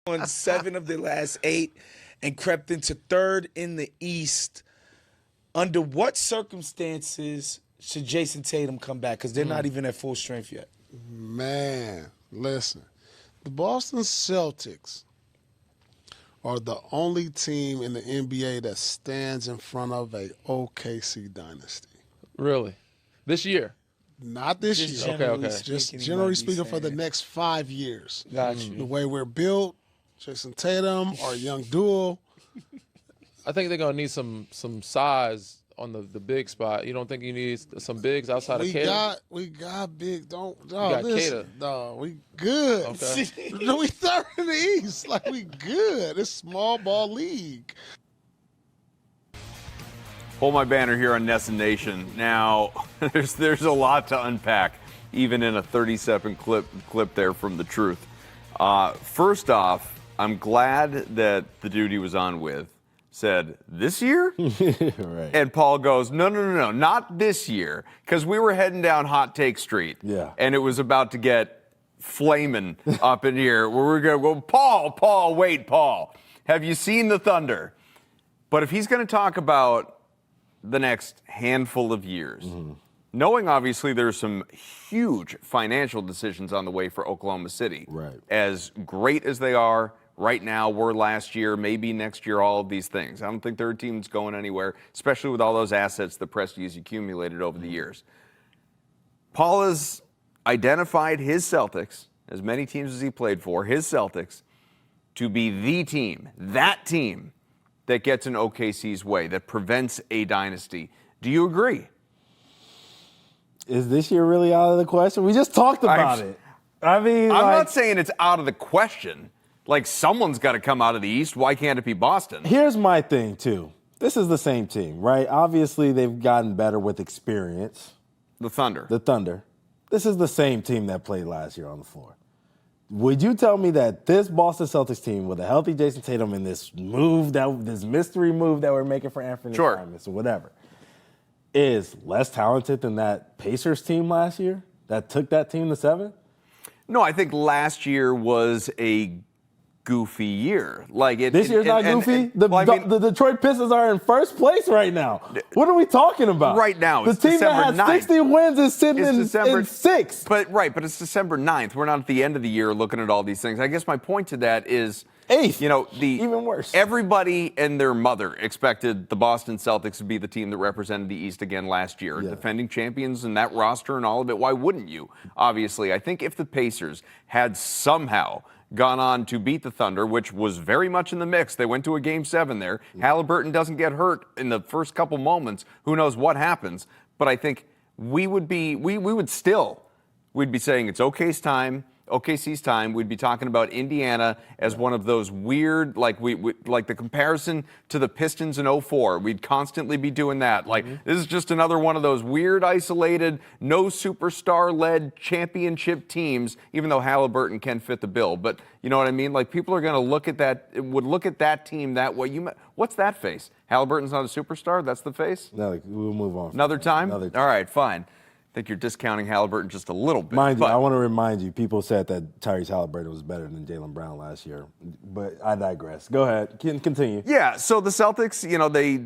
won 7 of their last 8 and crept into 3rd in the East. Under what circumstances should Jason Tatum come back? Because they're not even at full strength yet. Man, listen. The Boston Celtics are the only team in the NBA that stands in front of a OKC dynasty. Really? This year? Not this Just year. generally Okay. speaking, Just you generally might be speaking for the saying. next 5 years. Got you. The way we're built, Jason Tatum, our young duo. I think they're gonna need some size on the big spot. You don't think you need some bigs outside of Kata? We got big. Don't got listen. Kata. No, we good. Okay. No, we 3rd in the East. Like we good. It's small ball league. Hold my banner here on Nessa Nation. Now, there's a lot to unpack, even in a 30-second clip there from the truth. First off, I'm glad that the dude he was on with said, this year? Right. And Paul goes, no, not this year, because we were heading down Hot Take Street. Yeah. And it was about to get flaming up in here, where we're going to go, Paul, wait, Paul, have you seen the Thunder? But if he's going to talk about the next handful of years, knowing obviously there's some huge financial decisions on the way for Oklahoma City. Right. As great as they are right now, were last year, maybe next year, all of these things. I don't think their team's going anywhere, especially with all those assets the Presti's accumulated over the years. Paul has identified his Celtics, as many teams as he played for, his Celtics, to be the team, that team that gets in OKC's way, that prevents a dynasty. Do you agree? Is this year really out of the question? We just talked about it. I mean, I'm not saying it's out of the question. Like, someone's got to come out of the East. Why can't it be Boston? Here's my thing, too. This is the same team, right? Obviously, they've gotten better with experience. The Thunder. The Thunder. This is the same team that played last year on the floor. Would you tell me that this Boston Celtics team, with a healthy Jason Tatum and this mystery move that we're making for Anthony Simons or whatever, is less talented than that Pacers team last year that took that team to 7? No, I think last year was a goofy year. Like this year's not goofy. The Detroit Pistons are in first place right now. What are we talking about? Right now, the team that had 60 wins is sitting in 6th. But it's December 9th. We're not at the end of the year looking at all these things. I guess my point to that is 8th. You know, even worse. Everybody and their mother expected the Boston Celtics to be the team that represented the East again last year, defending champions and that roster and all of it. Why wouldn't you? Obviously, I think if the Pacers had somehow gone on to beat the Thunder, which was very much in the mix. They went to a Game 7 there. Halliburton doesn't get hurt in the first couple moments. Who knows what happens? But I think we'd be saying it's OKC's time. We'd be talking about Indiana as one of those weird, like like the comparison to the Pistons in 04. We'd constantly be doing that. Like, this is just another one of those weird, isolated, no superstar-led championship teams, even though Halliburton can fit the bill. But you know what I mean? Like, people are going to look at that team that way. What's that face? Halliburton's not a superstar? That's the face? No, we'll move on. Another time? All right, fine. I think you're discounting Halliburton just a little bit. Mind you, I want to remind you, people said that Tyrese Halliburton was better than Jaylen Brown last year. But I digress. Go ahead. Continue. Yeah, so the Celtics,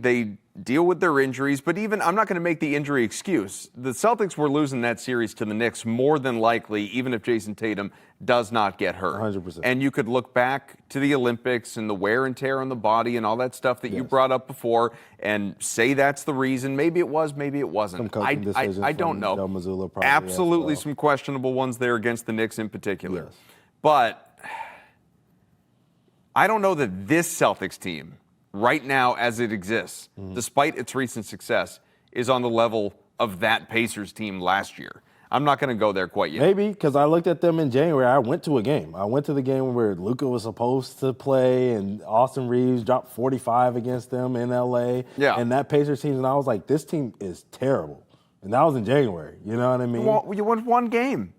they deal with their injuries, but even, I'm not going to make the injury excuse. The Celtics were losing that series to the Knicks more than likely, even if Jason Tatum does not get hurt. 100%. And you could look back to the Olympics and the wear and tear on the body and all that stuff that you brought up before and say that's the reason. Maybe it was, maybe it wasn't. I don't know. Del Mazzullo Absolutely some questionable ones there against the Knicks in particular. Yes. But I don't know that this Celtics team, right now as it exists, despite its recent success, is on the level of that Pacers team last year. I'm not going to go there quite yet. Maybe, because I looked at them in January. I went to a game. I went to the game where Luka was supposed to play, and Austin Reeves dropped 45 against them in L.A. Yeah. And that Pacers team, and I was like, this team is terrible. And that was in January. You know what I mean? You won one game.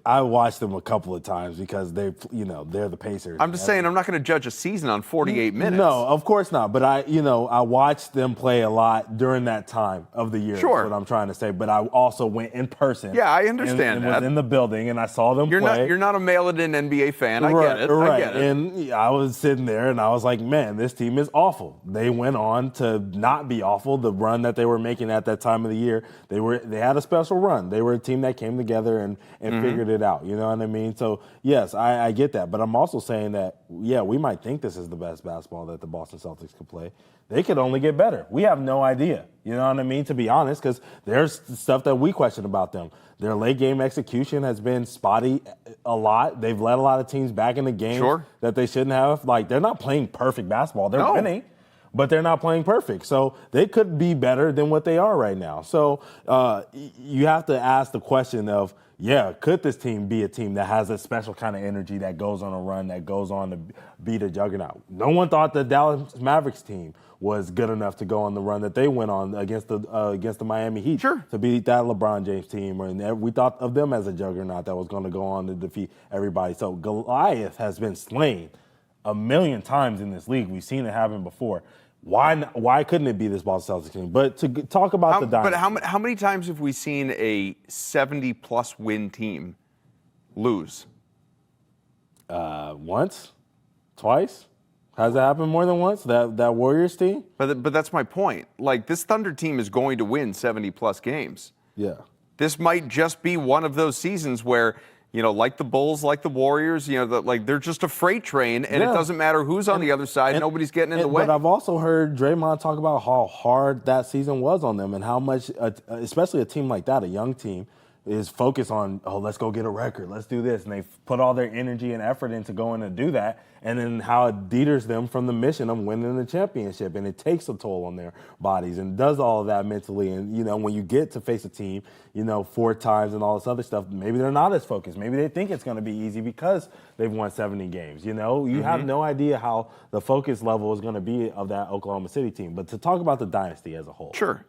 I watched them a couple of times because they're the Pacers. I'm just saying I'm not going to judge a season on 48 minutes. No, of course not. But I watched them play a lot during that time of the year. Sure. Is what I'm trying to say. But I also went in person. Yeah, I understand and that. was in the building and I saw them play. You're not a mail-it-in NBA fan. I Right, get it. right. I get it. And I was sitting there and I was like, man, this team is awful. They went on to not be awful. The run that they were making at that time of the year, they had a special run. They were a team that came together and figured it out. You know what I mean? So, yes, I get that. But I'm also saying that, yeah, we might think this is the best basketball that the Boston Celtics could play. They could only get better. We have no idea. You know what I mean? To be honest, because there's stuff that we question about them. Their late game execution has been spotty a lot. They've let a lot of teams back in the game that they shouldn't have. Like, they're not playing perfect basketball. They're winning, but they're not playing perfect. So they could be better than what they are right now. So you have to ask the question of, could this team be a team that has a special kind of energy that goes on a run, that goes on to beat a juggernaut? No one thought the Dallas Mavericks team was good enough to go on the run that they went on against the Miami Heat to beat that LeBron James team. And we thought of them as a juggernaut that was going to go on to defeat everybody. So Goliath has been slain a million times in this league. We've seen it happen before. Why couldn't it be this Boston Celtics team? But to talk about the Dynasty. But how many times have we seen a 70-plus win team lose? Once? Twice? Has it happened more than once? That Warriors team? But that's my point. Like, this Thunder team is going to win 70-plus games. Yeah. This might just be one of those seasons where, like the Bulls, like the Warriors, they're just a freight train, and it doesn't matter who's on the other side. Nobody's getting in the way. But I've also heard Draymond talk about how hard that season was on them and how much, especially a team like that, a young team, is focused on, let's go get a record, let's do this. And they put all their energy and effort into going to do that. And then how it deters them from the mission of winning the championship. And it takes a toll on their bodies and does all of that mentally. And, when you get to face a team, 4 times and all this other stuff, maybe they're not as focused. Maybe they think it's going to be easy because they've won 70 games. You have no idea how the focus level is going to be of that Oklahoma City team. But to talk about the Dynasty as a whole. Sure.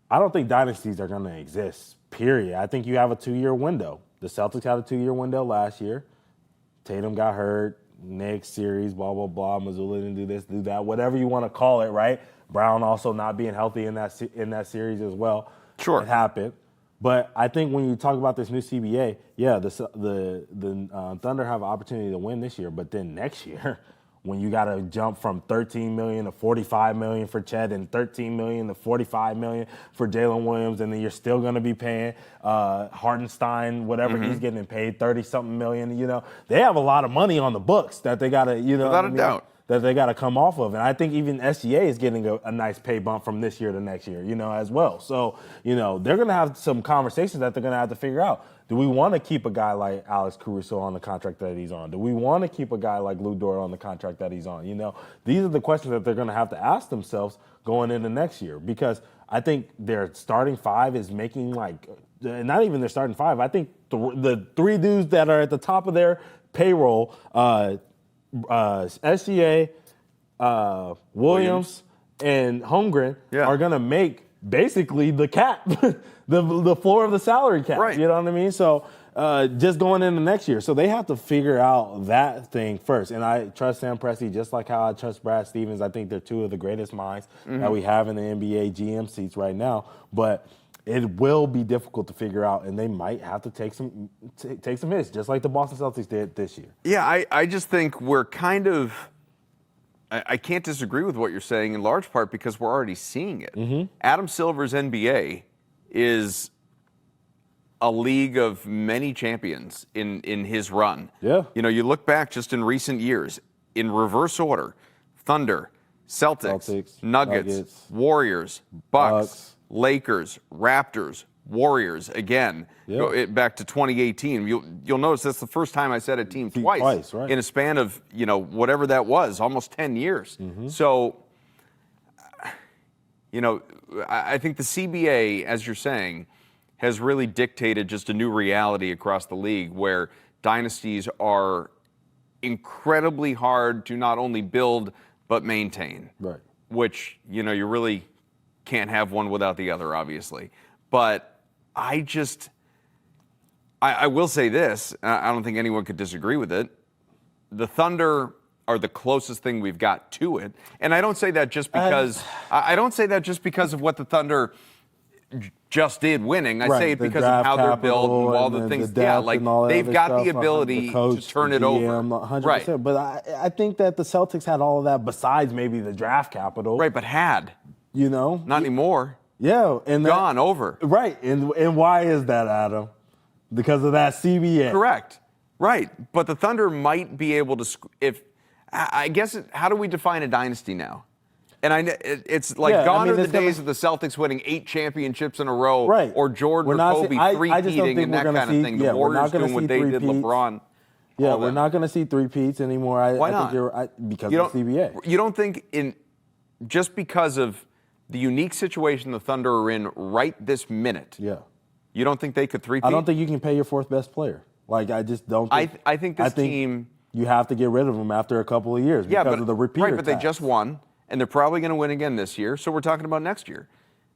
I don't think dynasties are going to exist, period. I think you have a 2-year window. The Celtics had a 2-year window last year. Tatum got hurt. Next series, blah, blah, blah. Missoula didn't do this, do that, whatever you want to call it, right? Brown also not being healthy in that series as well. Sure. It happened. But I think when you talk about this new CBA, the Thunder have an opportunity to win this year. But then next year, when you got to jump from $13 million to $45 million for Chet and $13 million to $45 million for Jalen Williams, and then you're still going to be paying Hartenstein whatever he's getting paid, 30-something million. They have a lot of money on the books that they got to, without a doubt, that they got to come off of. And I think even SGA is getting a nice pay bump from this year to next year, as well. So, they're going to have some conversations that they're going to have to figure out. Do we want to keep a guy like Alex Caruso on the contract that he's on? Do we want to keep a guy like Lou Dort on the contract that he's on? These are the questions that they're going to have to ask themselves going into next year, because I think their starting 5 is making not even their starting 5. I think the 3 dudes that are at the top of their payroll, SGA, Williams, and Holmgren are going to make basically the cap, the floor of the salary cap. Right. You know what I mean? So just going into next year. So they have to figure out that thing first. And I trust Sam Presti just like how I trust Brad Stevens. I think they're 2 of the greatest minds that we have in the NBA GM seats right now. But it will be difficult to figure out, and they might have to take some hits, just like the Boston Celtics did this year. Yeah, I just think we're kind of – I can't disagree with what you're saying in large part because we're already seeing it. Adam Silver's NBA is a league of many champions in his run. Yeah. You look back just in recent years, in reverse order, Thunder, Celtics, Nuggets, Warriors, Bucks, Lakers, Raptors, Warriors again. Go back to 2018. You'll notice that's the first time I said a team twice right. in a span of whatever that was, almost 10 years. So I think the CBA, as you're saying, has really dictated just a new reality across the league where dynasties are incredibly hard to not only build but maintain. Right. Which you really can't have one without the other, obviously. But I will say this. I don't think anyone could disagree with it. The Thunder are the closest thing we've got to it. And I don't say that just because of what the Thunder just did winning. I say it because of how they're built and all the things. Yeah, like they've got the ability to turn it over. 100%. Right. But I think that the Celtics had all of that besides maybe the draft capital. Right, but had. Not anymore. Yeah. And gone over. Right. And why is that, Adam? Because of that CBA. Correct. Right. But the Thunder might be able to, how do we define a dynasty now? And it's like gone are the days of the Celtics winning 8 championships in a row, right? Or Jordan or Kobe three-peating and that kind of thing. The Warriors doing what they did, LeBron. Yeah, we're not going to see three-peats anymore. Why not? I think you're right, because of the CBA. You don't think just because of the unique situation the Thunder are in right this minute, you don't think they could three-peat? I don't think you can pay your 4th best player. Like, I just don't think. I think this team. You have to get rid of them after a couple of years because of the repeater Right, but they just won. And they're probably going to win again this year. So we're talking about next year.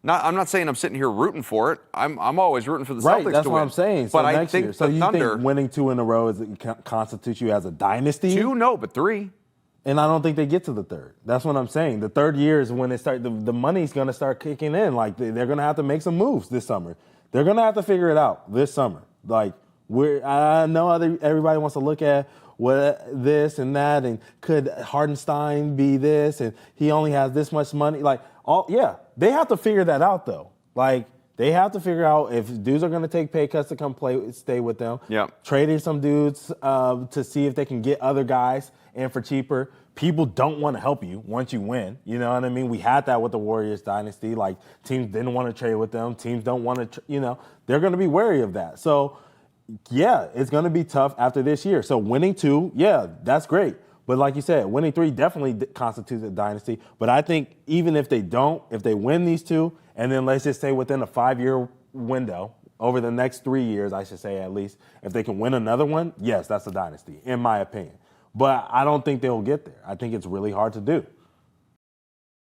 I'm not saying I'm sitting here rooting for it. I'm always rooting for the Celtics to win. Right, that's what I'm saying. So but next year. So you think winning 2 in a row constitutes you as a dynasty? 2, no, but 3. And I don't think they get to the 3rd. That's what I'm saying. The 3rd year is when the money's going to start kicking in. Like they're going to have to make some moves this summer. They're going to have to figure it out this summer. Like I know everybody wants to look at what this and that, and could Hardenstein be this, and he only has this much money. Like, they have to figure that out though. Like, they have to figure out if dudes are going to take pay cuts to come stay with them. Yeah, trading some dudes to see if they can get other guys in for cheaper. People don't want to help you once you win. You know what I mean? We had that with the Warriors dynasty. Like, teams didn't want to trade with them. Teams don't want to. They're going to be wary of that. So. Yeah, it's going to be tough after this year. So winning 2, that's great. But like you said, winning 3 definitely constitutes a dynasty. But I think even if they win these 2, and then let's just say within a 5-year window, over the next 3 years, I should say at least, if they can win another one, yes, that's a dynasty, in my opinion. But I don't think they'll get there. I think it's really hard to do.